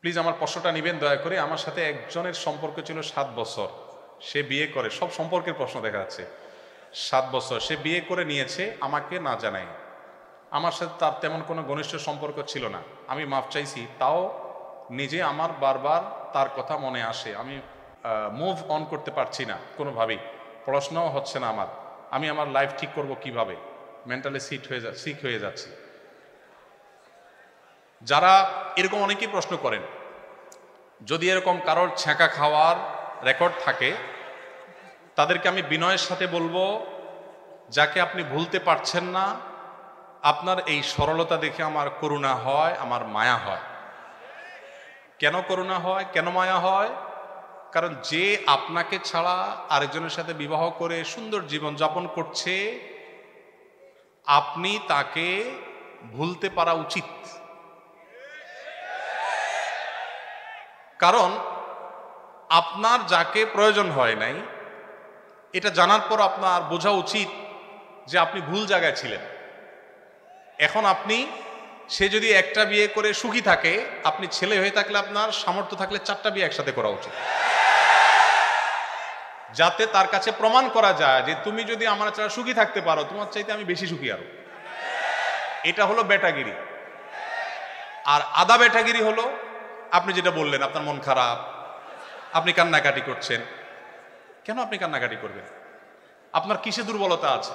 Please আমার প্রশ্নটা নেবেন দয়া করে। আমার সাথে একজনের সম্পর্ক ছিল 7 বছর, সে বিয়ে করে, সব সম্পর্কের প্রশ্ন দেখা যাচ্ছে। 7 বছর সে বিয়ে করে নিয়েছে আমাকে না জানায়। আমার সাথে তার তেমন কোনো ঘনিষ্ঠ সম্পর্ক ছিল না। আমি মাফ চাইছি, তাও নিজে আমার বারবার তার কথা মনে আসে। আমি মুভ অন করতে পারছি না কোনোভাবেই, পড়াশোনাও হচ্ছে না আমার। আমি আমার লাইফ ঠিক করব কিভাবে? মেন্টালি সিক হয়ে যাচ্ছি। যারা এরকম অনেকেই প্রশ্ন করেন, যদি এরকম কারোর ছ্যাঁকা খাওয়ার রেকর্ড থাকে, তাদেরকে আমি বিনয়ের সাথে বলবো, যাকে আপনি ভুলতে পারছেন না, আপনার এই সরলতা দেখে আমার করুণা হয়, আমার মায়া হয়। কেন করুণা হয়, কেন মায়া হয়? কারণ যে আপনাকে ছাড়া আরেকজনের সাথে বিবাহ করে সুন্দর জীবন যাপন করছে, আপনি তাকে ভুলতে পারা উচিত। কারণ আপনার যাকে প্রয়োজন হয় নাই, এটা জানার পর আপনার বোঝা উচিত যে আপনি ভুল জায়গায় ছিলেন। এখন আপনি, সে যদি একটা বিয়ে করে সুখী থাকে, আপনি ছেলে হয়ে থাকলে আপনার সামর্থ্য থাকলে 4টা বিয়ে একসাথে করা উচিত, যাতে তার কাছে প্রমাণ করা যায় যে তুমি যদি আমার ছাড়া সুখী থাকতে পারো, তোমার চাইতে আমি বেশি সুখী আরো। এটা হলো বেটাগিরি। আর আদা বেটাগিরি হলো আপনি যেটা বললেন, আপনার মন খারাপ, আপনি কান্নাকাটি করছেন। কেন আপনি কান্নাকাটি করবেন? আপনার কিসে দুর্বলতা আছে?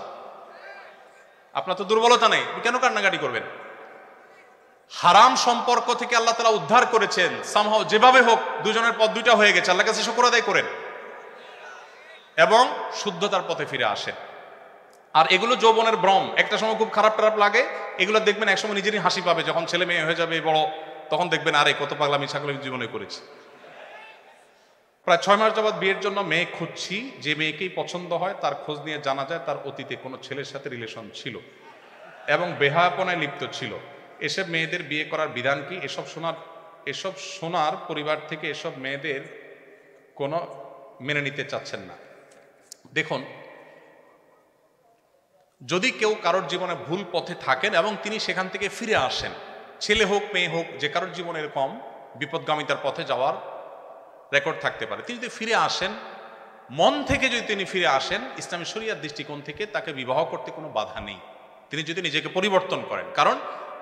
আপনার তো দুর্বলতা নেই, কেন কান্নাকাটি করবেন? হারাম সম্পর্ক থেকে আল্লাহ তাআলা উদ্ধার করেছেন, সামহাও যেভাবে হোক দুজনের পথ দুইটা হয়ে গেছে, আল্লাহর কাছে শুকর আদায় করেন এবং শুদ্ধতার পথে ফিরে আসেন। আর এগুলো যৌবনের ভ্রম, একটা সময় খুব খারাপ খারাপ লাগে, এগুলো দেখবেন একসময় নিজেরই হাসি পাবে, যখন ছেলে মেয়ে হয়ে যাবে বড়, তখন দেখবেন আরে কত পাগলামি ছাগলামি জীবনে করেছি। প্রায় 6 মাস যাবৎ বিয়ের জন্য মেয়ে খুঁজছি, যে মেয়েকেই পছন্দ হয় তার খোঁজ নিয়ে জানা যায় তার অতীতে কোনো ছেলের সাথে রিলেশন ছিল এবং বেহায়াপনায় লিপ্ত ছিল। এসব মেয়েদের বিয়ে করার বিধান কি? এসব শোনার পরিবার থেকে এসব মেয়েদের কোনো মেনে নিতে চাচ্ছেন না। দেখুন, যদি কেউ কারোর জীবনে ভুল পথে থাকেন এবং তিনি সেখান থেকে ফিরে আসেন, ছেলে হোক মেয়ে হোক, যে কারোর জীবনে এরকম বিপদগামিতার পথে যাওয়ার রেকর্ড থাকতে পারে, তিনি যদি ফিরে আসেন, মন থেকে যদি তিনি ফিরে আসেন, ইসলামী শরিয়ার দৃষ্টিকোণ থেকে তাকে বিবাহ করতে কোনো বাধা নেই, তিনি যদি নিজেকে পরিবর্তন করেন। কারণ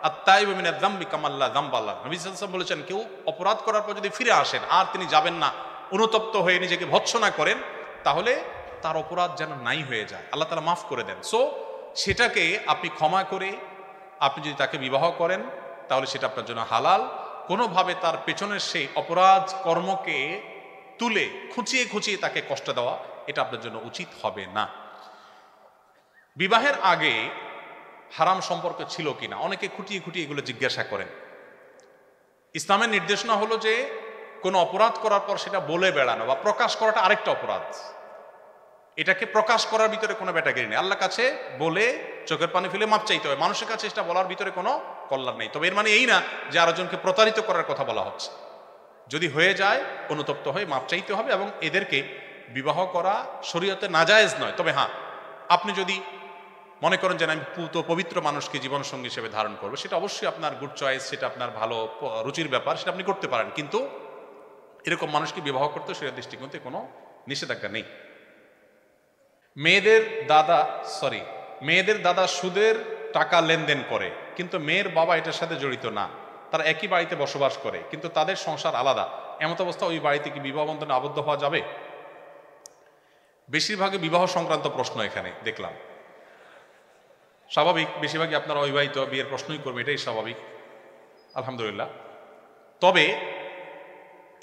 আত-তাইবু মিনায যামবি কামা লা যামবা লাহু, নবী সাল্লাল্লাহু আলাইহি ওয়াসাল্লাম বলেছেন, কেউ অপরাধ করার পর যদি ফিরে আসেন আর তিনি যাবেন না, অনুতপ্ত হয়ে নিজেকে ভৎসনা করেন, তাহলে তার অপরাধ যেন নাই হয়ে যায়, আল্লাহ তাআলা মাফ করে দেন। সো সেটাকে আপনি ক্ষমা করে আপনি যদি তাকে বিবাহ করেন, তাহলে সেটা আপনার জন্য হালাল। কোনোভাবে তার পেছনের সেই অপরাধ কর্মকে তুলে খুঁচিয়ে খুঁচিয়ে তাকে কষ্ট দেওয়া, এটা আপনার জন্য উচিত হবে না। বিবাহের আগে হারাম সম্পর্ক ছিল কিনা অনেকে খুঁটিয়ে খুঁটিয়ে এগুলো জিজ্ঞাসা করেন। ইসলামের নির্দেশনা হলো যে কোনো অপরাধ করার পর সেটা বলে বেড়ানো বা প্রকাশ করাটা আরেকটা অপরাধ। এটাকে প্রকাশ করার ভিতরে কোনো ব্যাটাগিরি নেই। আল্লাহর কাছে বলে চোখের পানি ফেলে মাপ চাইতে হয়, মানুষের কাছে এটা বলার ভিতরে কোনো কল্যাণ নেই। তবে এর মানে এই না যে আরেকজনকে প্রতারিত করার কথা বলা হচ্ছে। যদি হয়ে যায়, অনুতপ্ত হয়ে মাপ চাইতে হবে এবং এদেরকে বিবাহ করা শরীয়তে নাজায়েজ নয়। তবে হ্যাঁ, আপনি যদি মনে করেন যে আমি পবিত্র মানুষকে জীবন সঙ্গী হিসেবে ধারণ করবো, সেটা অবশ্যই আপনার গুড চয়েস, সেটা আপনার ভালো রুচির ব্যাপার, সেটা আপনি করতে পারেন। কিন্তু এরকম মানুষকে বিবাহ করতে শরীয়ত দৃষ্টিকোণ থেকে কোনো নিষেধাজ্ঞা নেই। মেয়েদের দাদা সুদের টাকা লেনদেন করে, কিন্তু মেয়ের বাবা এটার সাথে জড়িত না, তারা একই বাড়িতে বসবাস করে, কিন্তু তাদের সংসার আলাদা। এমত অবস্থা ওই বাড়িতে কি বিবাহ বন্ধনে আবদ্ধ হওয়া যাবে? বেশিরভাগই বিবাহ সংক্রান্ত প্রশ্ন এখানে দেখলাম। স্বাভাবিক, বেশিরভাগই আপনারা অবিবাহিত, বিয়ের প্রশ্নই করবে, এটাই স্বাভাবিক, আলহামদুলিল্লাহ। তবে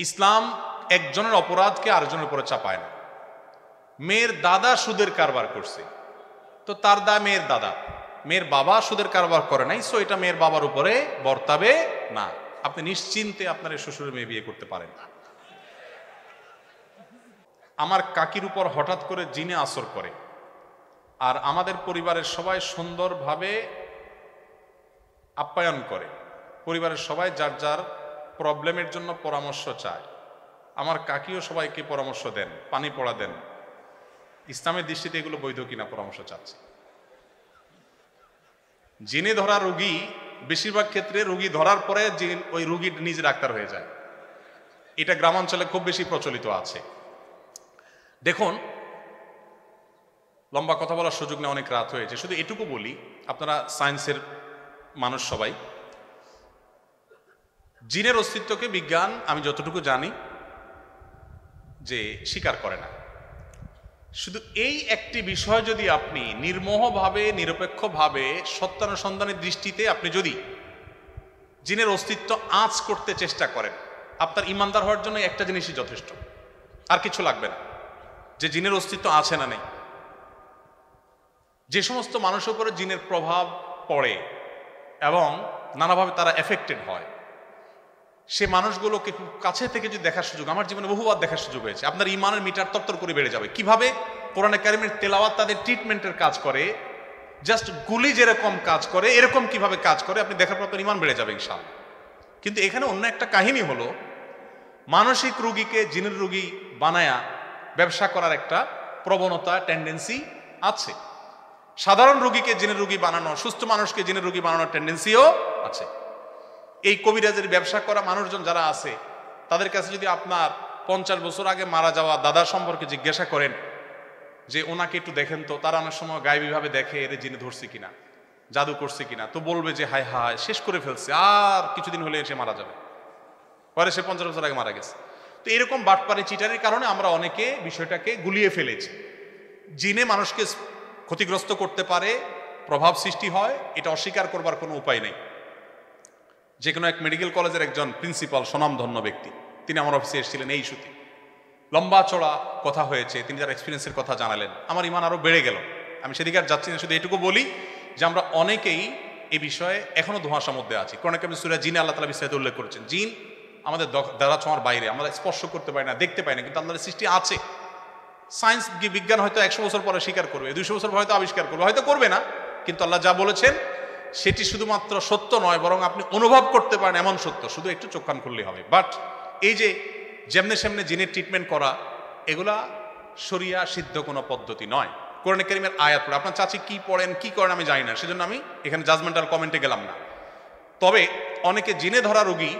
ইসলাম একজনের অপরাধকে আরেকজনের উপরে চাপায় না। মেয়ের দাদা সুদের কারবার করছে, তো তার দায় মেয়ের দাদা, মেয়ের বাবা সুদের কারবার করে নাই, সো এটা মেয়ের বাবার উপরে বর্তাবে না। আপনি নিশ্চিন্তে আপনার শ্বশুরের মেয়ে বিয়ে করতে পারেন। আমার কাকির উপর হঠাৎ করে জিনে আসর করে, আর আমাদের পরিবারের সবাই সুন্দরভাবে আপ্যায়ন করে, পরিবারের সবাই যার যার প্রবলেমের জন্য পরামর্শ চায়। আমার কাকিও সবাইকে পরামর্শ দেন, পানি পড়া দেন। ইসলামের দৃষ্টিতে এগুলো বৈধ কিনা পরামর্শ চাচ্ছে। জিনে ধরা রোগী বেশিরভাগ ক্ষেত্রে রোগী ধরার পরে ওই রোগী নিজে ডাক্তার হয়ে যায়। এটা গ্রামাঞ্চলে খুব বেশি প্রচলিত আছে। দেখুন, লম্বা কথা বলার সুযোগ নেই, অনেক রাত হয়েছে, শুধু এটুকু বলি, আপনারা সায়েন্সের মানুষ সবাই, জিনের অস্তিত্বকে বিজ্ঞান আমি যতটুকু জানি যে স্বীকার করে না। শুধু এই একটি বিষয় যদি আপনি নির্মোহভাবে নিরপেক্ষভাবে সত্যানুসন্ধানের দৃষ্টিতে আপনি যদি জিনের অস্তিত্ব আঁচ করতে চেষ্টা করেন, আপনার ইমানদার হওয়ার জন্য একটা জিনিসই যথেষ্ট, আর কিছু লাগবে না, যে জিনের অস্তিত্ব আছে না নেই। যে সমস্ত মানুষের উপরে জিনের প্রভাব পড়ে এবং নানাভাবে তারা এফেক্টেড হয়, সে মানুষগুলোকে খুব কাছে থেকে যদি দেখার সুযোগ, আমার জীবনে বহুবার দেখার সুযোগ হয়েছে, আপনার ইমানের মিটার তরতর করে বেড়ে যাবে। কিভাবে কোরআনে কারিমের তেলাওয়াত তাদের ট্রিটমেন্টের কাজ করে, জাস্ট গুলি যেরকম কাজ করে এরকম কিভাবে কাজ করে, আপনি দেখার পর ইমান বেড়ে যাবে ইনশাআল্লাহ। কিন্তু এখানে অন্য একটা কাহিনী হলো, মানসিক রোগীকে জিনের রোগী বানায়া ব্যবসা করার একটা প্রবণতা, টেন্ডেন্সি আছে। সাধারণ রোগীকে জিনের রোগী বানানো, সুস্থ মানুষকে জিনের রোগী বানানোর টেন্ডেন্সিও আছে। এই কবিরাজের ব্যবসা করা মানুষজন যারা আছে, তাদের কাছে যদি আপনার 50 বছর আগে মারা যাওয়া দাদা সম্পর্কে জিজ্ঞাসা করেন যে ওনাকে একটু দেখেন তো, তারা অনেক সময় গায়েবীভাবে দেখে এর জিনে ধরছে কিনা, জাদু করছে কিনা, তো বলবে যে হায় হায় শেষ করে ফেলছে, আর কিছুদিন হলে এসে মারা যাবে, পরে সে 50 বছর আগে মারা গেছে। তো এরকম বাটপারি চিটারির কারণে আমরা অনেকে বিষয়টাকে গুলিয়ে ফেলেছি। জিনে মানুষকে ক্ষতিগ্রস্ত করতে পারে, প্রভাব সৃষ্টি হয়, এটা অস্বীকার করবার কোনো উপায় নেই। যে কোনো এক মেডিকেল কলেজের একজন প্রিন্সিপাল, স্বনামধন্য ব্যক্তি, তিনি আমার অফিসে এসেছিলেন এই ইস্যুতে, লম্বা চড়া কথা হয়েছে, তিনি তার এক্সপিরিয়েন্সের কথা জানালেন, আমার ইমান আরো বেড়ে গেল। আমি সেদিকে আর যাচ্ছি না, শুধু এটুকু বলি যে আমরা অনেকেই এই বিষয়ে এখনো ধোঁয়াশার মধ্যে আছি। কোরআনে কারিমে সূরা জিনে আল্লাহ তাআলা বিস্তারিত উল্লেখ করেছেন, জিন আমাদের দ্বারা ছোঁয়ার বাইরে, আমরা স্পর্শ করতে পারি না, দেখতে পাই না, কিন্তু আল্লাহর সৃষ্টি আছে। সায়েন্স বিজ্ঞান হয়তো 100 বছর পরে স্বীকার করবে, 200 বছর পরে হয়তো আবিষ্কার করবে, হয়তো করবে না, কিন্তু আল্লাহ যা বলেছেন সেটি শুধুমাত্র সত্য নয়, বরং আপনি অনুভব করতে পারেন এমন সত্য, শুধু একটু চোখ কান খুললেই হবে। বাট এই যে যেমনে সেমনে জিনের ট্রিটমেন্ট করা, এগুলা শরিয়া সিদ্ধ কোনো পদ্ধতি নয়। কোরআনে কারিমের আয়াত পড়ে, আপনার চাচি কি পড়েন কি করেন আমি জানি না, সেজন্য আমি এখানে জাজমেন্টাল কমেন্টে গেলাম না। তবে অনেকে জিনে ধরা রোগী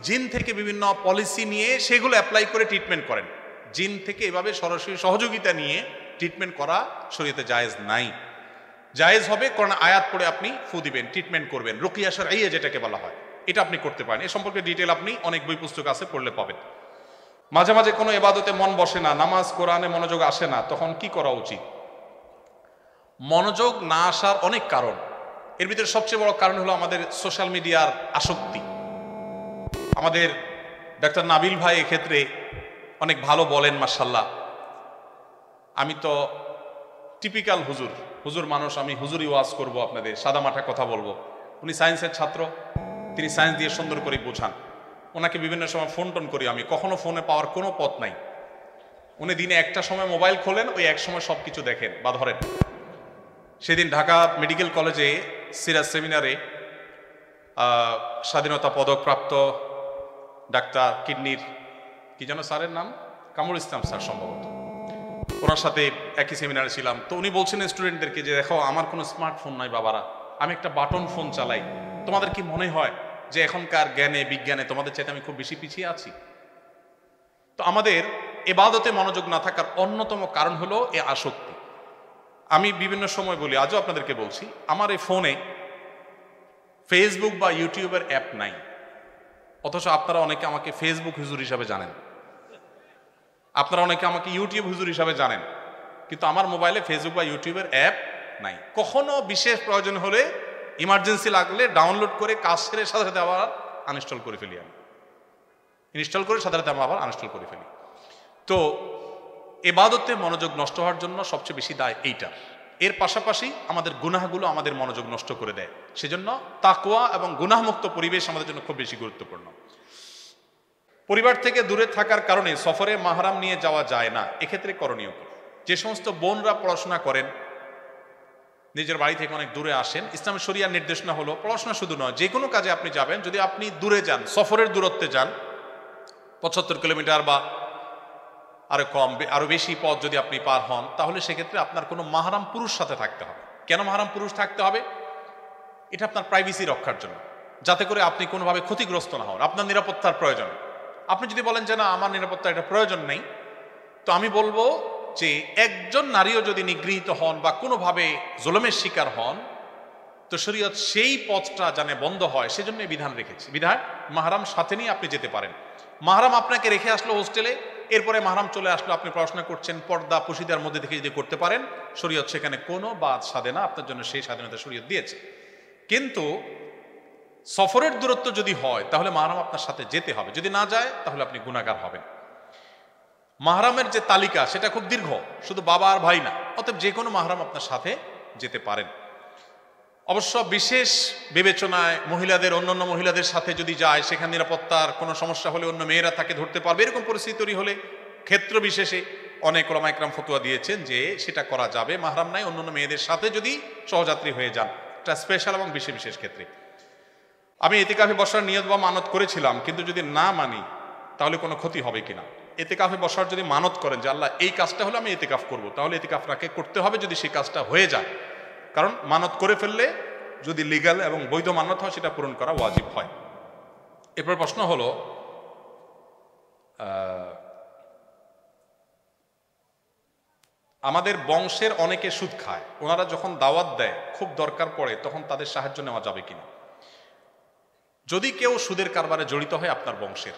জিন থেকে বিভিন্ন পলিসি নিয়ে সেগুলো অ্যাপ্লাই করে ট্রিটমেন্ট করেন। জিন থেকে এভাবে সরাসরি সহযোগিতা নিয়ে ট্রিটমেন্ট করা শরীয়তে জায়েজ নাই। জায়েজ হবে কোরআন আয়াত পড়ে আপনি ফু দিবেন, ট্রিটমেন্ট করবেন, রুকিয়া শারঈয়া যেটাকে বলা হয়, এটা আপনি করতে পারেন। এ সম্পর্কে ডিটেল আপনি অনেক বই পুস্তক আছে, পড়লে পাবেন। মাঝে মাঝে কোনো ইবাদতে মন বসে না, নামাজ কোরআনে মনোযোগ আসে না, তখন কি করা উচিত? মনোযোগ না আসার অনেক কারণ, এর ভিতরে সবচেয়ে বড় কারণ হলো আমাদের সোশ্যাল মিডিয়ার আসক্তি। আমাদের ডাক্তার নাবিল ভাই এক্ষেত্রে অনেক ভালো বলেন, মাশাআল্লাহ। আমি তো টিপিক্যাল হুজুর মানুষ, আমি হুজুরি ওয়াজ করব, আপনাদের সাদা মাঠা কথা বলবো। উনি সায়েন্সের ছাত্র, তিনি সায়েন্স দিয়ে সুন্দর করে বোঝান। ওনাকে বিভিন্ন সময় ফোন টোন করি আমি, কখনো ফোনে পাওয়ার কোনো পথ নাই। উনি দিনে একটা সময় মোবাইল খোলেন, ওই এক সময় সব কিছু দেখেন বা ধরেন। সেদিন ঢাকা মেডিকেল কলেজে সিরাজ সেমিনারে স্বাধীনতা পদকপ্রাপ্ত ডাক্তার কিডনির কি যেন স্যারের নাম, কামরুল ইসলাম স্যার সম্ভবত, ওনার সাথে একই সেমিনারে ছিলাম। তো উনি বলছেন স্টুডেন্টদেরকে যে দেখো, আমার কোনো স্মার্টফোন নাই বাবারা, আমি একটা বাটন ফোন চালাই। তোমাদের কি মনে হয় যে এখনকার জ্ঞানে বিজ্ঞানে তোমাদের চাইতে আমি খুব বেশি পিছিয়ে আছি? তো আমাদের ইবাদতে মনোযোগ না থাকার অন্যতম কারণ হলো এ আসক্তি। আমি বিভিন্ন সময় বলি, আজও আপনাদেরকে বলছি, আমার এই ফোনে ফেসবুক বা ইউটিউবের অ্যাপ নাই, অথচ আপনারা অনেকে আমাকে ফেসবুক হুজুর হিসাবে জানেন, আপনারা অনেকে আমাকে ইউটিউব হুজুর হিসাবে জানেন, কিন্তু আমার মোবাইলে ফেসবুক বা ইউটিউবের অ্যাপ নাই। কখনো বিশেষ প্রয়োজন হলে, ইমার্জেন্সি লাগলে ডাউনলোড করে কাজ সেরে সাথে সাথে আবার আনইনস্টল করে ফেলি, আমি ইনস্টল করে সাথে সাথে আবার আনইনস্টল করে ফেলি। তো ইবাদতে মনোযোগ নষ্ট হওয়ার জন্য সবচেয়ে বেশি দায় এইটা। এর পাশাপাশি আমাদের গুনাহগুলো আমাদের মনোযোগ নষ্ট করে দেয়। সেজন্য তাকওয়া এবং গুনাহমুক্ত পরিবেশ আমাদের জন্য খুব বেশি গুরুত্বপূর্ণ। পরিবার থেকে দূরে থাকার কারণে সফরে মাহরাম নিয়ে যাওয়া যায় না, এক্ষেত্রে করণীয় কি? যে সমস্ত বোনরা পড়াশোনা করেন, নিজের বাড়ি থেকে অনেক দূরে আসেন, ইসলাম শরিয়ার নির্দেশনা হলো পড়াশোনা শুধু নয়, যে কোনো কাজে আপনি যাবেন, যদি আপনি দূরে যান, সফরের দূরত্বে যান, 75 কিলোমিটার বা আরো কম, আরো বেশি পথ যদি আপনি পার হন, তাহলে সেক্ষেত্রে আপনার কোনো মাহরাম পুরুষ সাথে থাকতে হবে। কেন মাহরাম পুরুষ থাকতে হবে? এটা আপনার প্রাইভেসি রক্ষার জন্য, যাতে করে আপনি কোনোভাবে ক্ষতিগ্রস্ত না হন, আপনার নিরাপত্তার প্রয়োজন। আপনি যদি বলেন যে না আমার নিরাপত্তা এটা প্রয়োজন নেই, তো আমি বলবো যে একজন নারীও যদি নিগৃহীত হন বা কোনোভাবে জুলুমের শিকার হন, তো শরীয়ত সেই পথটা জানে বন্ধ হয়, সেজন্য বিধান রেখেছি। বিধান মাহরাম সাথে নিয়ে আপনি যেতে পারেন। মাহরাম আপনাকে রেখে আসলো হোস্টেলে, এরপরে মাহরাম চলে আসলো, আপনি পড়াশোনা করছেন, পর্দা পুশিদার মধ্যে থেকে যদি করতে পারেন, শরীয়ত সেখানে কোনো বাদ সাধে না, আপনার জন্য সেই স্বাধীনতা শরীয়ত দিয়েছে। কিন্তু সফরের দূরত্ব যদি হয় তাহলে মাহরাম আপনার সাথে যেতে হবে, যদি না যায় তাহলে আপনি গুনাহগার হবেন। মাহরামের যে তালিকা সেটা খুব দীর্ঘ, শুধু বাবা আর ভাই না, অতএব যে কোনো মাহরাম আপনার সাথে যেতে পারেন। অবশ্য বিশেষ বিবেচনায় মহিলাদের অন্যান্য মহিলাদের সাথে যদি যায়, সেখানে নিরাপত্তার কোনো সমস্যা হলে অন্য মেয়েরা তাকে ধরতে পারবে, এরকম পরিস্থিতি তৈরি হলে ক্ষেত্র বিশেষে অনেক ওলামা ইকরাম ফতোয়া দিয়েছেন যে সেটা করা যাবে। মাহরাম নাই অন্যান্য মেয়েদের সাথে যদি সহযাত্রী হয়ে যান, এটা স্পেশাল এবং বিশেষ বিশেষ ক্ষেত্রে। আমি ইতিকাফে বসার নিয়ত বা মানত করেছিলাম, কিন্তু যদি না মানি তাহলে কোনো ক্ষতি হবে কিনা? ইতিকাফে বসার যদি মানত করেন যে আল্লাহ এই কাজটা হলে আমি ইতিকাফ করব, তাহলে ইতিকাফটাকে করতে হবে যদি সেই কাজটা হয়ে যায়। কারণ মানত করে ফেললে যদি লিগ্যাল এবং বৈধ মানত হয় সেটা পূরণ করা ওয়াজিব হয়। এরপর প্রশ্ন হলো, আমাদের বংশের অনেকে সুদ খায়, ওনারা যখন দাওয়াত দেয় খুব দরকার পড়ে, তখন তাদের সাহায্য নেওয়া যাবে কিনা? যদি কেউ সুদের কারবারে জড়িত হয় আপনার বংশের,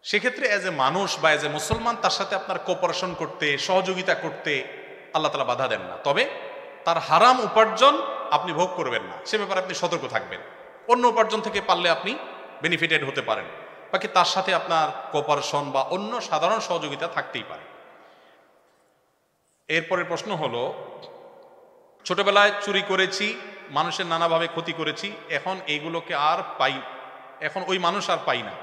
সেক্ষেত্রে এজ এ মানুষ বা এজ এ মুসলমান তার সাথে আপনার কোঅপারেশন করতে, সহযোগিতা করতে আল্লাহ তাআলা বাধা দেন না। তবে তার হারাম উপার্জন আপনি ভোগ করবেন না, সে ব্যাপারে আপনি সতর্ক থাকবেন। অন্য উপার্জন থেকে পারলে আপনি বেনিফিটেড হতে পারেন, বাকি তার সাথে আপনার কোঅপারেশন বা অন্য সাধারণ সহযোগিতা থাকতেই পারে। এরপরের প্রশ্ন হলো, ছোটবেলায় চুরি করেছি, মানুষের নানাভাবে ক্ষতি করেছি, এখন এইগুলোকে আর পাই, এখন ওই মানুষ আর পাই না,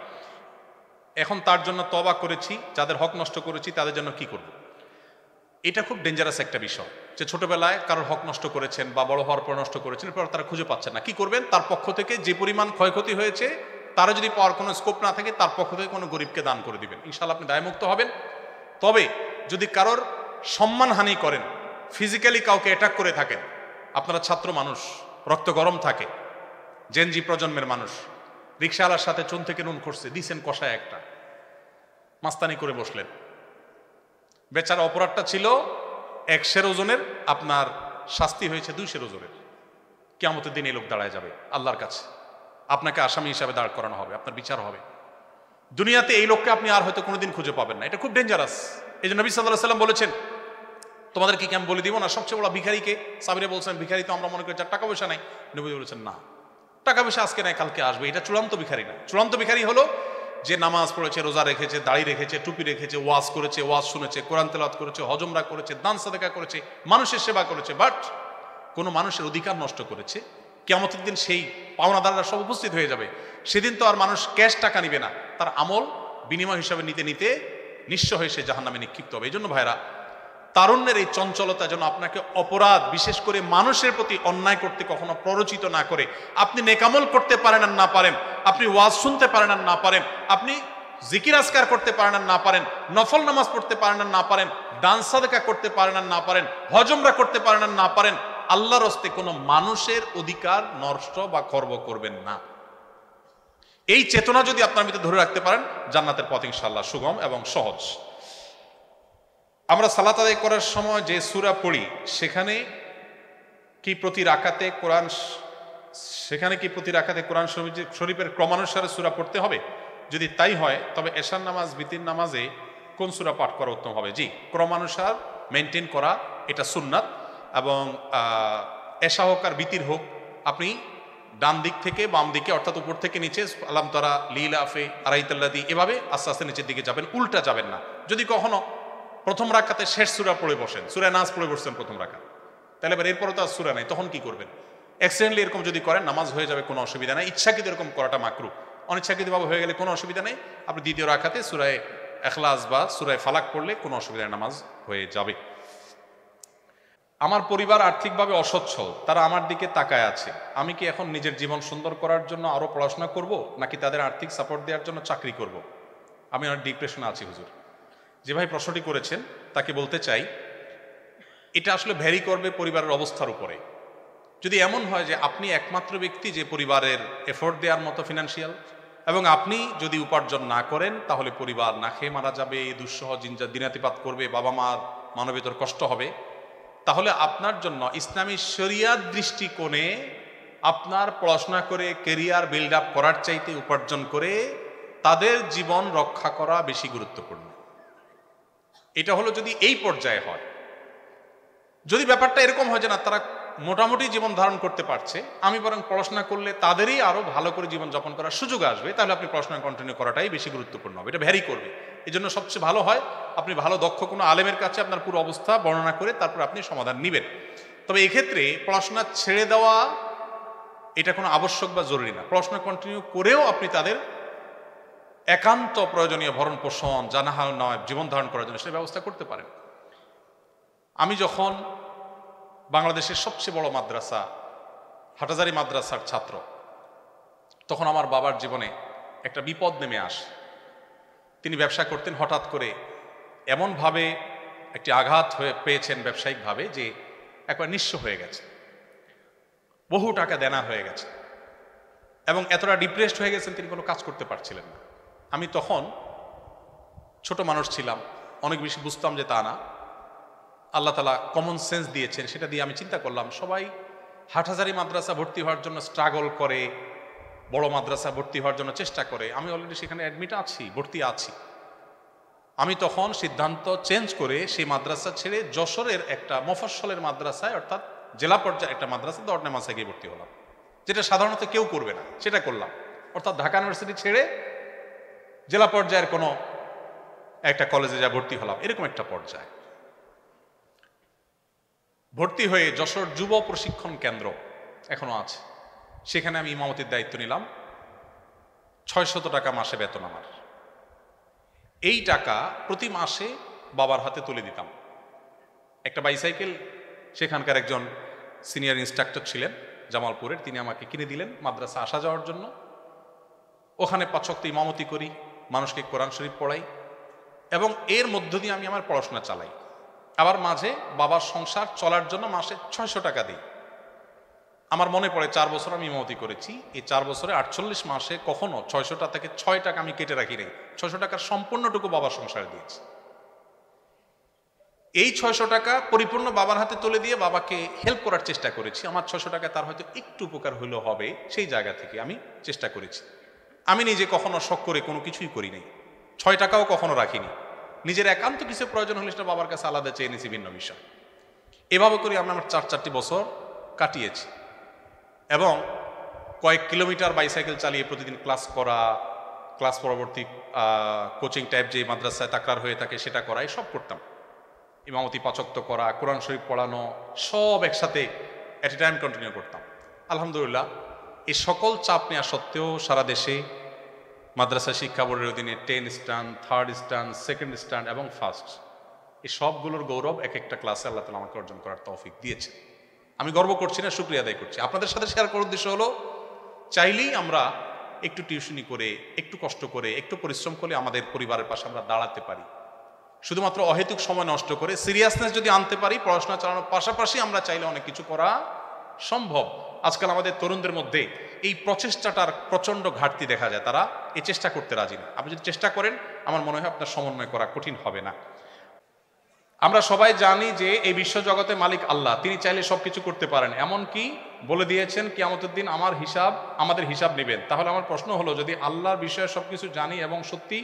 এখন তার জন্য তওবা করেছি, যাদের হক নষ্ট করেছি তাদের জন্য কি করব? এটা খুব ডেঞ্জারাস একটা বিষয়, যে ছোটবেলায় কারোর হক নষ্ট করেছেন বা বড় হওয়ার পর নষ্ট করেছেন, এরপর তারা খুঁজে পাচ্ছেন না, কি করবেন? তার পক্ষ থেকে যে পরিমাণ ক্ষয়ক্ষতি হয়েছে তারা যদি পাওয়ার কোনো স্কোপ না থাকে, তার পক্ষ থেকে কোনো গরিবকে দান করে দিবেন, ইনশাআল্লাহ আপনি দায়মুক্ত হবেন। তবে যদি কারোর সম্মানহানি করেন, ফিজিক্যালি কাউকে অ্যাটাক করে থাকেন, আপনারা ছাত্র মানুষ, রক্ত গরম থাকে, জেনজি প্রজন্মের মানুষ, রিকশাওয়ালার সাথে চুন থেকে নুন খসছে, দিছেন কষায় একটা, মাস্তানি করে বসলেন, বেচারা অপরাধটা ছিল 100 ওজনের, আপনার শাস্তি হয়েছে 200 ওজনের। কিয়ামতের দিন এই লোক দাঁড়ায় যাবে আল্লাহর কাছে, আপনাকে আসামি হিসাবে দাঁড় করানো হবে, আপনার বিচার হবে। দুনিয়াতে এই লোককে আপনি আর হয়তো কোনোদিন খুঁজে পাবেন না, এটা খুব ডেঞ্জারাস। এই জন্য নবী সাল্লাল্লাহু আলাইহি ওয়াসাল্লাম বলেছেন, তোমাদেরকে কি আমি বলে দিব না সবচেয়ে বড় ভিখারিকে? সাহাবীরা বলছেন, ভিখারি তো আমরা মনে করি যার টাকা পয়সা নাই। নবী বলেছেন, না, টাকা পয়সা আজকে নাই কালকে আসবে, এটা চূড়ান্ত ভিখারি না। চূড়ান্ত ভিখারি হলো যে নামাজ পড়েছে, রোজা রেখেছে, দাড়ি রেখেছে, টুপি রেখেছে, ওয়াজ করেছে, ওয়াজ শুনেছে, কোরআন তেলাওয়াত করেছে, হজ উমরা করেছে, দান সাদাকা করেছে, মানুষের সেবা করেছে, বাট কোনো মানুষের অধিকার নষ্ট করেছে, কিয়ামতের দিন সেই পাওনাদাররা সব উপস্থিত হয়ে যাবে। সেদিন তো আর মানুষ ক্যাশ টাকা নিবে না, তার আমল বিনিময় হিসাবে নিতে নিতে নিঃস্ব হয়ে সে জাহান্নামে নিক্ষিপ্ত হবে। এই জন্য ভাইরা, তারুণ্যের এই চঞ্চলতা যেন আপনাকে অপরাধ, বিশেষ করে মানুষের প্রতি অন্যায় করতে কখনো প্ররোচিত না করে। আপনি নেকামল করতে পারেন আর না পারেন, আপনি ওয়াজ শুনতে পারেন আর না পারেন, আপনি জিকির আজকার করতে পারেন আর না পারেন, নফল নামাজ পড়তে পারেন আর না পারেন, দান সাদকা করতে পারেন আর না পারেন, হজ উমরা করতে পারেন আর না পারেন, আল্লাহর হস্তে কোনো মানুষের অধিকার নষ্ট বা খর্ব করবেন না। এই চেতনা যদি আপনার ভিতরে ধরে রাখতে পারেন, জান্নাতের পথ ইনশাআল্লাহ সুগম এবং সহজ। আমরা সালাত আদায় করার সময় যে সূরা পড়ি, সেখানে কি প্রতি রাকাতে কোরআন শরীফের ক্রমানুসারে সূরা পড়তে হবে? যদি তাই হয় তবে এশার নামাজ, বিতির নামাজে কোন সূরা পাঠ করা উত্তম হবে? জি, ক্রমানুসার মেনটেন করা এটা সুন্নাত। এবং এশা হোক আর বিতির হোক, আপনি ডান দিক থেকে বাম দিকে, অর্থাৎ উপর থেকে নিচে, আলাম তারা, লিলাফে, আরাইতাল্লাদি, এভাবে আস্তে আস্তে নিচের দিকে যাবেন, উল্টা যাবেন না। যদি কখনো প্রথম রাকাতে শেষ সূরা পড়ে বসেন, সূরা নাস পড়ে বসছেন প্রথম রাকাত, তাহলে এবার এরপরে তো আর সূরা নাই, তখন কি করবেন? অ্যাক্সিডেন্টলি এরকম যদি করেন নামাজ হয়ে যাবে, কোনো অসুবিধা নেই। ইচ্ছাকৃত এরকম করাটা মাকরুহ, অনিচ্ছাকৃতভাবে হয়ে গেলে কোনো অসুবিধা নেই। আপনি দ্বিতীয় রাকাতে সূরায়ে ইখলাস বা সূরায়ে ফালাক পড়লে কোনো অসুবিধা নেই, নামাজ হয়ে যাবে। আমার পরিবার আর্থিকভাবে অসচ্ছল, তারা আমার দিকে তাকায় আছে, আমি কি এখন নিজের জীবন সুন্দর করার জন্য আরো পড়াশোনা করব, নাকি তাদের আর্থিক সাপোর্ট দেওয়ার জন্য চাকরি করব? আমি অনেক ডিপ্রেশনে আছি হুজুর। যে ভাই প্রশ্নটি করেছেন তাকে বলতে চাই, এটা আসলে ভ্যারি করবে পরিবারের অবস্থার উপরে। যদি এমন হয় যে আপনি একমাত্র ব্যক্তি যে পরিবারের এফোর্ট দেওয়ার মতো ফিনান্সিয়াল এবং আপনি যদি উপার্জন না করেন তাহলে পরিবার না খেয়ে মারা যাবে, দুঃসহ দিনাতিপাত করবে, বাবা মার মানবেতর কষ্ট হবে। তাহলে আপনার জন্য ইসলামী শরিয়াত দৃষ্টিকোণে আপনার পড়াশোনা করে কেরিয়ার বিল্ড আপ করার চাইতে উপার্জন করে তাদের জীবন রক্ষা করা বেশি গুরুত্বপূর্ণ। এটা হলো যদি এই পর্যায়ে হয়। যদি ব্যাপারটা এরকম হয় যে না, তারা মোটামুটি জীবন ধারণ করতে পারছে, আমি বরং পড়াশোনা করলে তাদেরই আরো ভালো করে জীবন যাপন করার সুযোগ আসবে, তাহলে আপনি পড়াশোনা কন্টিনিউ করাটাই বেশি গুরুত্বপূর্ণ হবে। এটা ভ্যারি করবে। এই জন্য সবচেয়ে ভালো হয় আপনি ভালো দক্ষ কোনো আলেমের কাছে আপনার পুরো অবস্থা বর্ণনা করে তারপর আপনি সমাধান নেবেন। তবে এক্ষেত্রে পড়াশোনা ছেড়ে দেওয়া এটা কোনো আবশ্যক বা জরুরি না। পড়াশোনা কন্টিনিউ করেও আপনি তাদের একান্ত প্রয়োজনীয় ভরণ পোষণ, জানাহাল নয় জীবন ধারণ করার জন্য সে ব্যবস্থা করতে পারেন। আমি যখন বাংলাদেশের সবচেয়ে বড় মাদ্রাসা হাটাজারি মাদ্রাসার ছাত্র, তখন আমার বাবার জীবনে একটা বিপদ নেমে আসে। তিনি ব্যবসা করতেন, হঠাৎ করে এমনভাবে একটি আঘাত পেয়েছেন ব্যবসায়িকভাবে যে একবার নিঃস্ব হয়ে গেছে, বহু টাকা দেনা হয়ে গেছে এবং এতটা ডিপ্রেসড হয়ে গেছেন তিনি কোনো কাজ করতে পারছিলেন না। আমি তখন ছোট মানুষ ছিলাম, অনেক বেশি বুঝতাম যে তা না, আল্লাহ তাআলা কমন সেন্স দিয়েছেন, সেটা দিয়ে আমি চিন্তা করলাম সবাই হাটহাজারী মাদ্রাসা ভর্তি হওয়ার জন্য স্ট্রাগল করে, বড় মাদ্রাসা ভর্তি হওয়ার জন্য চেষ্টা করে, আমি অলরেডি সেখানে অ্যাডমিট আছি, ভর্তি আছি। আমি তখন সিদ্ধান্ত চেঞ্জ করে সেই মাদ্রাসা ছেড়ে যশোরের একটা মফস্বলের মাদ্রাসায়, অর্থাৎ জেলা পর্যায়ে একটা মাদ্রাসা দরনে মাসায় গিয়ে ভর্তি হলাম, যেটা সাধারণত কেউ করবে না, সেটা করলাম। অর্থাৎ ঢাকা ইউনিভার্সিটি ছেড়ে জেলা পর্যায়ের কোনো একটা কলেজে যা ভর্তি হলাম, এরকম একটা পর্যায়ে ভর্তি হয়ে যশোর যুব প্রশিক্ষণ কেন্দ্র এখনো আছে, সেখানে আমি ইমামতির দায়িত্ব নিলাম। ৬০০ টাকা মাসে বেতন আমার। এই টাকা প্রতি মাসে বাবার হাতে তুলে দিতাম। একটা বাইসাইকেল সেখানকার একজন সিনিয়র ইনস্ট্রাক্টর ছিলেন জামালপুরের, তিনি আমাকে কিনে দিলেন মাদ্রাসা আসা যাওয়ার জন্য। ওখানে ৫ ওয়াক্ত ইমামতি করি, মানুষকে কোরআন শরীফ পড়াই এবং এর মধ্য দিয়ে আমি আমার পড়াশোনা চালাই। আবার মাঝে বাবার সংসার চলার জন্য মাসে ৬০০ টাকা দিই। আমার মনে পড়ে ৪ বছর আমি ইমামতি করেছি, এই ৪ বছরে ৪৮ মাসে কখনো ৬০০ থেকে ৬ টাকা আমি কেটে রাখি নাই। ৬০০ টাকার সম্পূর্ণটুকু বাবার সংসারে দিয়েছি। এই ৬০০ টাকা পরিপূর্ণ বাবার হাতে তুলে দিয়ে বাবাকে হেল্প করার চেষ্টা করেছি। আমার ৬০০ টাকা তার হয়তো একটু উপকার হইলেও হবে, সেই জায়গা থেকে আমি চেষ্টা করেছি। আমি নিজে কখনো শখ করে কোনো কিছুই করি নাই, ৬ টাকাও কখনো রাখিনি। নিজের একান্ত কিছু প্রয়োজন হলে সেটা বাবার কাছে আলাদা চেয়ে নিয়েছি, ভিন্ন বিষয়। এভাবে করে আমি আমার ৪টি বছর কাটিয়েছি এবং কয়েক কিলোমিটার বাইসাইকেল চালিয়ে প্রতিদিন ক্লাস করা, ক্লাস পরবর্তী কোচিং টাইপ যে মাদ্রাসায় তাকরার হয়ে থাকে সেটা করাই সব করতাম। ইমামতি ৫ ওয়াক্ত করা, কোরআন শরীফ পড়ানো, সব একসাথে এট এ টাইম কন্টিনিউ করতাম। আলহামদুলিল্লাহ, এই সকল চাপ নেওয়া সত্ত্বেও সারা দেশে মাদ্রাসা শিক্ষা বোর্ডের অধীনে 10 stand, 3rd stand, 2nd stand এবং 1st, এই সবগুলোর গৌরব এক একটা ক্লাসে আল্লাহ তাআলা আমাকে অর্জন করার তৌফিক দিয়েছে। আমি গর্ব করছি না, শুকরিয়া আদায় করছি। আপনাদের সাথে শেয়ার করার উদ্দেশ্য হলো, চাইলেই আমরা একটু টিউশনি করে, একটু কষ্ট করে, একটু পরিশ্রম করলে আমাদের পরিবারের পাশে আমরা দাঁড়াতে পারি। শুধুমাত্র অহেতুক সময় নষ্ট করে সিরিয়াসনেস যদি আনতে পারি, পড়াশোনা চালানোর পাশাপাশি আমরা চাইলে অনেক কিছু করা সম্ভব। আজকাল আমাদের তরুণদের মধ্যে এই প্রচেষ্টাটার প্রচন্ড ঘাটতি দেখা যায়, তারা এই চেষ্টা করতে রাজি না। আপনি যদি চেষ্টা করেন, আমার মনে হয় আপনার সমন্বয় করা কঠিন হবে না। আমরা সবাই জানি যে এই বিশ্ব জগতে মালিক আল্লাহ, তিনি চাইলে সবকিছু করতে পারেন। এমনকি বলে দিয়েছেন কিয়ামতের দিন আমাদের হিসাব নেবেন। তাহলে আমার প্রশ্ন হলো, যদি আল্লাহর বিষয়ে সবকিছু জানি এবং সত্যি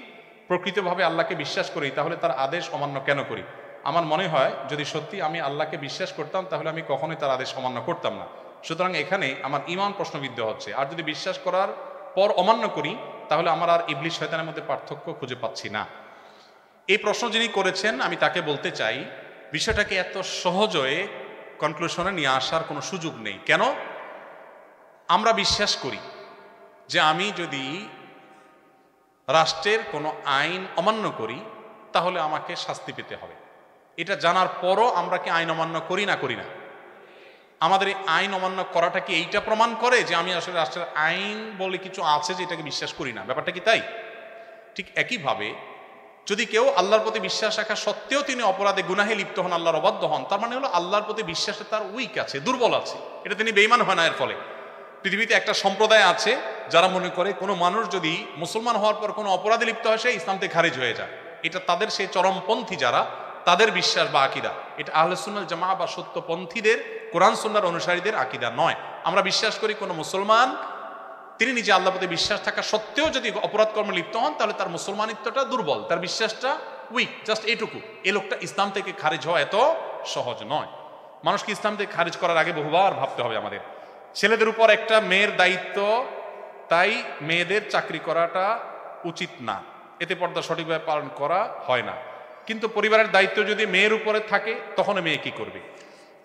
প্রকৃতভাবে আল্লাহকে বিশ্বাস করি, তাহলে তার আদেশ অমান্য কেন করি? আমার মনে হয় যদি সত্যি আমি আল্লাহকে বিশ্বাস করতাম, তাহলে আমি কখনোই তার আদেশ অমান্য করতাম না। সুতরাং এখানে আমার ঈমান প্রশ্নবিদ্ধ হচ্ছে। আর যদি বিশ্বাস করার পর অমান্য করি, তাহলে আমার আর ইবলিস শয়তানের মধ্যে পার্থক্য খুঁজে পাচ্ছি না। এই প্রশ্ন যিনি করেছেন, আমি তাকে বলতে চাই, বিষয়টাকে এত সহজে কনক্লুশনে নিয়ে আসার কোনো সুযোগ নেই। কেন? আমরা বিশ্বাস করি যে আমি যদি রাষ্ট্রের কোনো আইন অমান্য করি, তাহলে আমাকে শাস্তি পেতে হবে। এটা জানার পরও আমরা কি আইন অমান্য করি না? আমাদের এই আইন অমান্য করাটা কি এইটা প্রমাণ করে যে আমি আসলে রাষ্ট্রের আইন বলে কিছু আছে যেটাকে বিশ্বাস করি না? ব্যাপারটা কি তাই? ঠিক একইভাবে যদি কেউ আল্লাহর প্রতি বিশ্বাস রাখা সত্ত্বেও তিনি অপরাধে গুনাহে লিপ্ত হন, আল্লাহর অবাধ্য হন, তার মানে হলো আল্লাহর প্রতি বিশ্বাসে তার উইক আছে, দুর্বল আছে। এটা তিনি বেঈমান হয় না। এর ফলে পৃথিবীতে একটা সম্প্রদায় আছে যারা মনে করে কোনো মানুষ যদি মুসলমান হওয়ার পর কোনো অপরাধে লিপ্ত হয় সে ইসলাম থেকে খারিজ হয়ে যায়। এটা তাদের সেই চরমপন্থী যারা, তাদের বিশ্বাস বা আকিদা। এটা আহলে সুন্নাত জামা বা সত্যপন্থীদের, কোরআন সুন্নাহর অনুসারীদের আকিদা নয়। আমরা বিশ্বাস করি কোনো মুসলমান তিনি নিজে আল্লাহর প্রতি বিশ্বাস থাকা সত্ত্বেও যদি অপরাধ কর্মে লিপ্ত হন তাহলে তার মুসলমানিত্বটা দুর্বল, তার বিশ্বাসটা উইক, জাস্ট এইটুকু। এই লোকটা ইসলাম থেকে খারিজ হওয়া এত সহজ নয়। মানুষকে ইসলাম থেকে খারিজ করার আগে বহুবার ভাবতে হবে আমাদের। ছেলেদের উপর একটা মেয়ের দায়িত্ব, তাই মেয়েদের চাকরি করাটা উচিত না, এতে পর্দা সঠিকভাবে পালন করা হয় না। কিন্তু পরিবারের দায়িত্ব যদি মেয়ের উপরে থাকে তখন মেয়ে কি করবে?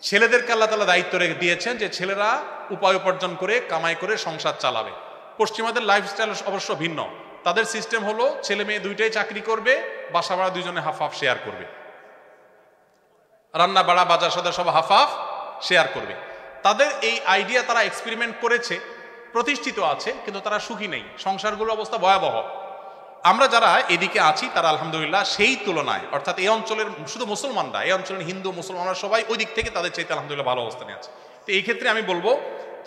ছেলেদেরকে আল্লাহ তাআলা দায়িত্ব রেখে দিয়েছেন যে ছেলেরা উপায় উপার্জন করে কামাই করে সংসার চালাবে। পশ্চিমাদের লাইফস্টাইল অবশ্য ভিন্ন। তাদের সিস্টেম হলো ছেলে মেয়ে দুইটাই চাকরি করবে, বাসা ভাড়া দুইজনে হাফ হাফ শেয়ার করবে, রান্না বাড়া বাজার সদার সব হাফ হাফ শেয়ার করবে। তাদের এই আইডিয়া তারা এক্সপেরিমেন্ট করেছে, প্রতিষ্ঠিত আছে, কিন্তু তারা সুখী নেই, সংসারগুলোর অবস্থা ভয়াবহ। আমরা যারা এদিকে আছি তারা আলহামদুলিল্লাহ সেই তুলনায়, অর্থাৎ এই অঞ্চলের শুধু মুসলমানরা, এই অঞ্চলের হিন্দু মুসলমানরা সবাই ওই দিক থেকে তাদের চাইতে আলহামদুলিল্লাহ ভালো অবস্থানে আছে। তো এই ক্ষেত্রে আমি বলবো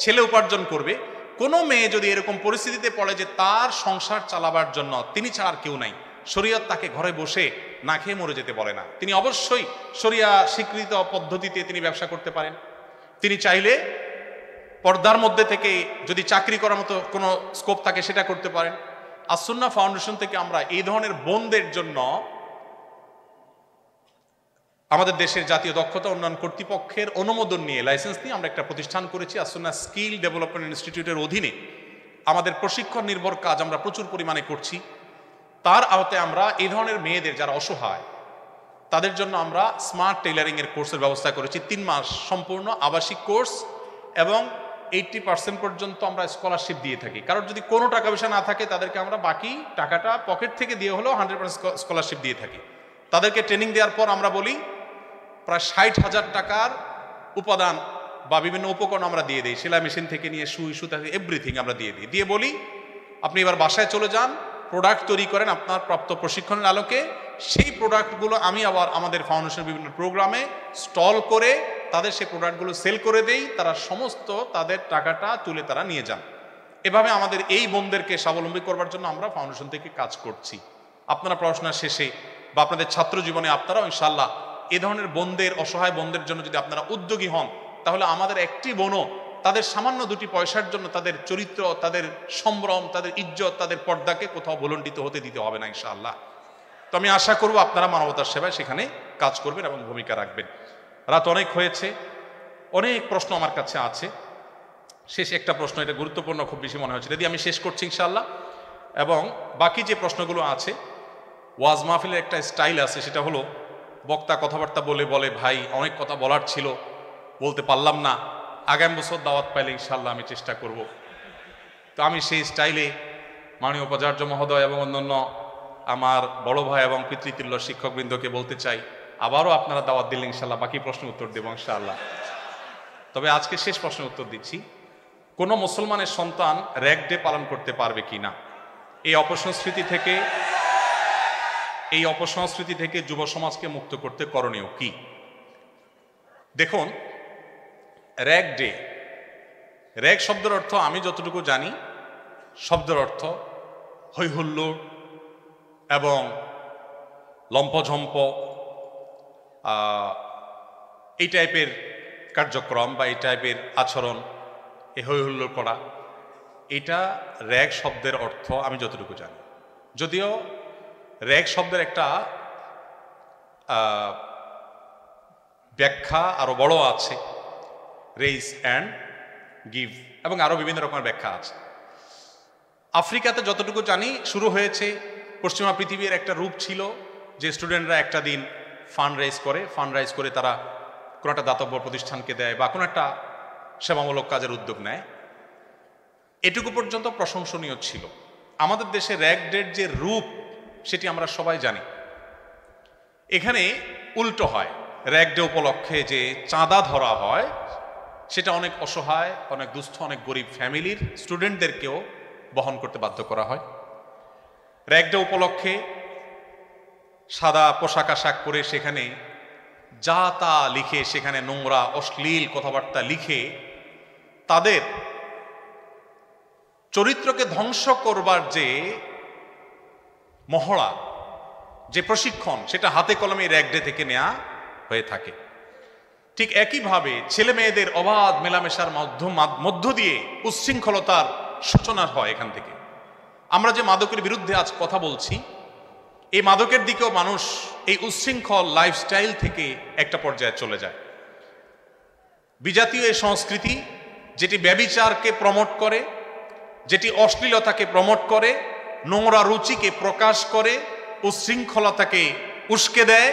ছেলে উপার্জন করবে। কোনো মেয়ে যদি এরকম পরিস্থিতিতে পড়ে যে তার সংসার চালাবার জন্য তিনি ছাড়া আর কেউ নাই, শরীয়ত তাকে ঘরে বসে না খেয়ে মরে যেতে বলে না। তিনি অবশ্যই শরিয়া স্বীকৃত পদ্ধতিতে তিনি ব্যবসা করতে পারেন। তিনি চাইলে পর্দার মধ্যে থেকে যদি চাকরি করার মতো কোনো স্কোপ থাকে সেটা করতে পারেন। আসুন্নাহ ফাউন্ডেশন থেকে আমরা এই ধরনের বোনদের জন্য আমাদের দেশের জাতীয় দক্ষতা উন্নয়ন কর্তৃপক্ষের অনুমোদন নিয়ে, লাইসেন্স নিয়ে আমরা একটা প্রতিষ্ঠান করেছি আসুন্নাহ স্কিল ডেভেলপমেন্ট ইনস্টিটিউটের অধীনে। আমাদের প্রশিক্ষণ নির্ভর কাজ আমরা প্রচুর পরিমাণে করছি। তার আওতায় আমরা এই ধরনের মেয়েদের যারা অসহায় তাদের জন্য আমরা স্মার্ট টেইলারিং এর কোর্সের ব্যবস্থা করেছি। 3 মাস সম্পূর্ণ আবাসিক কোর্স এবং 80% পর্যন্ত আমরা স্কলারশিপ দিয়ে থাকি। কারণ যদি কোনো টাকা পয়সা না থাকে তাদেরকে আমরা বাকি টাকাটা পকেট থেকে দিয়ে হলেও 100% স্কলারশিপ দিয়ে থাকি। তাদেরকে ট্রেনিং দেওয়ার পর আমরা বলি প্রায় 60,000 টাকার উপাদান বা বিভিন্ন উপকরণ আমরা দিয়ে দিই, সেলাই মেশিন থেকে নিয়ে সুই সুতা এভরিথিং আমরা দিয়ে দিই, দিয়ে বলি আপনি এবার বাসায় চলে যান, প্রোডাক্ট তৈরি করেন আপনার প্রাপ্ত প্রশিক্ষণের আলোকে। সেই প্রোডাক্টগুলো আমি আবার আমাদের ফাউন্ডেশনের বিভিন্ন প্রোগ্রামে স্টল করে তাদের সেই প্রোডাক্টগুলো সেল করে দেই, তারা সমস্ত তাদের টাকাটা তুলে তারা নিয়ে যান। এভাবে আমাদের এই বোনদেরকে স্বাবলম্বী করবার জন্য আমরা ফাউন্ডেশন থেকে কাজ করছি। আপনারা পড়াশোনা শেষে বা আপনাদের ছাত্র জীবনে আপনারাও ইনশাআল্লাহ এ ধরনের বোনদের, অসহায় বোনদের জন্য যদি আপনারা উদ্যোগী হন তাহলে আমাদের একটি বোনও তাদের সামান্য 2টি পয়সার জন্য তাদের চরিত্র, তাদের সম্ভ্রম, তাদের ইজ্জত, তাদের পর্দাকে কোথাও ভুলণ্ডিত হতে দিতে হবে না ইনশাআল্লাহ। তো আমি আশা করব আপনারা মানবতার সেবায় সেখানে কাজ করবেন এবং ভূমিকা রাখবেন। রাত অনেক হয়েছে, অনেক প্রশ্ন আমার কাছে আছে। শেষ একটা প্রশ্ন, এটা গুরুত্বপূর্ণ খুব বেশি মনে হচ্ছে, যদি আমি শেষ করছি ইনশাআল্লাহ। এবং বাকি যে প্রশ্নগুলো আছে, ওয়াজ মাহফিলের একটা স্টাইল আছে, সেটা হলো বক্তা কথাবার্তা বলে বলে ভাই অনেক কথা বলার ছিল বলতে পারলাম না, আগামী বছর দাওয়াত পাইলে ইনশাআল্লাহ আমি চেষ্টা করব। তো আমি সেই স্টাইলে মাননীয় উপাচার্য মহোদয় এবং অন্যান্য আমার বড় ভাই এবং পিতৃতুল্য শিক্ষকবৃন্দকে বলতে চাই, আবারও আপনারা দাওয়াত দিলে ইনশাআল্লাহ বাকি প্রশ্নের উত্তর দেব ইনশাআল্লাহ। তবে আজকে শেষ প্রশ্নের উত্তর দিচ্ছি, কোনো মুসলমানের সন্তান র্যাগ ডে পালন করতে পারবে কি না? এই অপসংস্কৃতি থেকে যুব সমাজকে মুক্ত করতে করণীয় কি? দেখুন, র্যাগ ডে, র্যাগ শব্দের অর্থ আমি যতটুকু জানি, শব্দের অর্থ হৈহুল্লোড় এবং লম্পঝম্প, এই টাইপের কার্যক্রম বা এই টাইপের আচরণ, এই হৈহুল্লোড় করা, এটা র্যাগ শব্দের অর্থ আমি যতটুকু জানি। যদিও র্যাগ শব্দের একটা ব্যাখ্যা আরো বড় আছে, রেইজ অ্যান্ড গিভ, এবং আরো বিভিন্ন রকমের ব্যাখ্যা আছে। আফ্রিকাতে যতটুকু জানি শুরু হয়েছে, পশ্চিমা পৃথিবীর একটা রূপ ছিল যে স্টুডেন্টরা একটা দিন ফান্ড রাইজ করে তারা কোনো একটা দাতব্য প্রতিষ্ঠানকে দেয় বা কোনো একটা সেবামূলক কাজের উদ্যোগ নেয়। এটুকু পর্যন্ত প্রশংসনীয় ছিল। আমাদের দেশে র্যাগ ডের যে রূপ সেটি আমরা সবাই জানি। এখানে উল্টো হয়, র্যাগ ডে উপলক্ষে যে চাঁদা ধরা হয় সেটা অনেক অসহায়, অনেক দুস্থ, অনেক গরিব ফ্যামিলির স্টুডেন্টদেরকেও বহন করতে বাধ্য করা হয়। র্যাগ ডে উপলক্ষে সাদা পোশাক আশাক পরে সেখানে যা তা লিখে, সেখানে নোংরা অশ্লীল কথাবার্তা লিখে তাদের চরিত্রকে ধ্বংস করবার যে মহড়া, যে প্রশিক্ষণ, সেটা হাতে কলমে র্যাগডে থেকে নেওয়া হয়ে থাকে। ঠিক একইভাবে ছেলে মেয়েদের অবাধ মেলামেশার মধ্য দিয়ে উচ্ছৃঙ্খলতার সূচনা হয় এখান থেকে। আমরা যে মাদকের বিরুদ্ধে আজ কথা বলছি, এই মাদকের দিকেও মানুষ এই উচ্ছৃঙ্খল লাইফস্টাইল থেকে একটা পর্যায়ে চলে যায়। বিজাতীয় এই সংস্কৃতি যেটি ব্যভিচারকে প্রমোট করে, যেটি অশ্লীলতাকে প্রমোট করে, নোংরা রুচিকে প্রকাশ করে, উচ্ছৃঙ্খলতাকে উস্কে দেয়,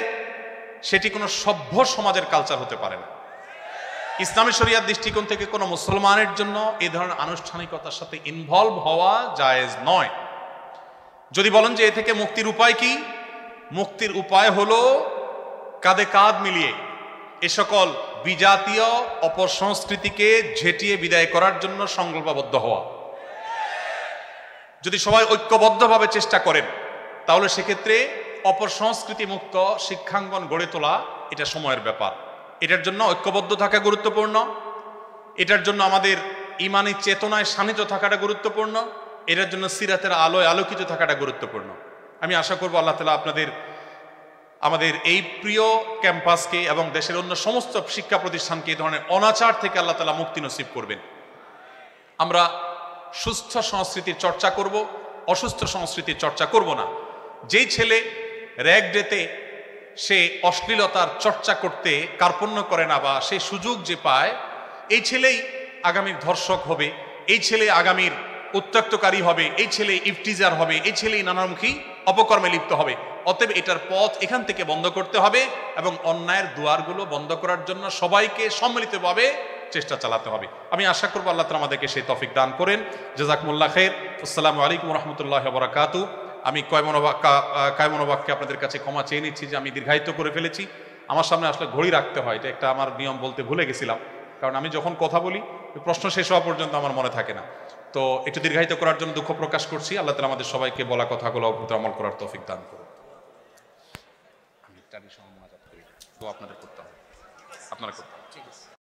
সেটি কোনো সভ্য সমাজের কালচার হতে পারে না। ইসলামী শরিয়ার দৃষ্টিকোণ থেকে কোনো মুসলমানের জন্য এই ধরনের আনুষ্ঠানিকতার সাথে ইনভলভ হওয়া জায়েজ নয়। যদি বলেন যে এ থেকে মুক্তির উপায় কি, মুক্তির উপায় হলো কাঁধে কাঁধ মিলিয়ে এ সকল বিজাতীয় অপসংস্কৃতিকে ঝেঁটিয়ে বিদায় করার জন্য সংকল্পবদ্ধ হওয়া। যদি সবাই ঐক্যবদ্ধভাবে চেষ্টা করেন, তাহলে সেক্ষেত্রে অপসংস্কৃতি মুক্ত শিক্ষাঙ্গন গড়ে তোলা এটা সময়ের ব্যাপার। এটার জন্য ঐক্যবদ্ধ থাকা গুরুত্বপূর্ণ, এটার জন্য আমাদের ইমানি চেতনায় শানিত থাকাটা গুরুত্বপূর্ণ, এটার জন্য সিরাতের আলোয় আলোকিত থাকাটা গুরুত্বপূর্ণ। আমি আশা করব আল্লাহ তাআলা আমাদের এই প্রিয় ক্যাম্পাসকে এবং দেশের অন্য সমস্ত শিক্ষা প্রতিষ্ঠানকে এই ধরনের অনাচার থেকে আল্লাহ তাআলা মুক্তি নসিব করবেন। আমরা সুস্থ সংস্কৃতির চর্চা করব, অসুস্থ সংস্কৃতির চর্চা করব না। যেই ছেলে র্যাগ ডেতে সে অশ্লীলতার চর্চা করতে কার্পণ্য করে না বা সে সুযোগ যে পায়, এই ছেলেই আগামীর ধর্ষক হবে, এই ছেলে আগামীর উত্ত্যক্তকারী হবে, এই ছেলে ইফটিজার হবে, এই ছেলেই নানামুখী অপকর্মে লিপ্ত হবে। অতএব এটার পথ এখান থেকে বন্ধ করতে হবে এবং অন্যায়ের দুয়ারগুলো বন্ধ করার জন্য সবাইকে সম্মিলিতভাবে চেষ্টা চালাতে হবে। আমি আশা করব আল্লাহ তাআলা আমাদেরকে সেই তৌফিক দান করেন। জাযাকুমুল্লাহ খাইর। আসসালামু আলাইকুম ওয়া রাহমাতুল্লাহি ওয়া বারাকাতুহু। আমি কায়মনোবাক্যে আপনাদের কাছে ক্ষমা চেয়ে নিচ্ছি যে আমি দীর্ঘায়িত করে ফেলেছি। আমার সামনে আসলে ঘড়ি রাখতে হয়, এটা একটা আমার নিয়ম, বলতে ভুলে গেছিলাম। কারণ আমি যখন কথা বলি প্রশ্ন শেষ হওয়া পর্যন্ত আমার মনে থাকে না। তো একটু দীর্ঘায়িত করার জন্য দুঃখ প্রকাশ করছি। আল্লাহ তাআলা আমাদের সবাইকে বলা কথাগুলো উপর আমল করার তৌফিক দান করুন। আমি আপনাদের করতে হবে, আপনারা করতে হবে।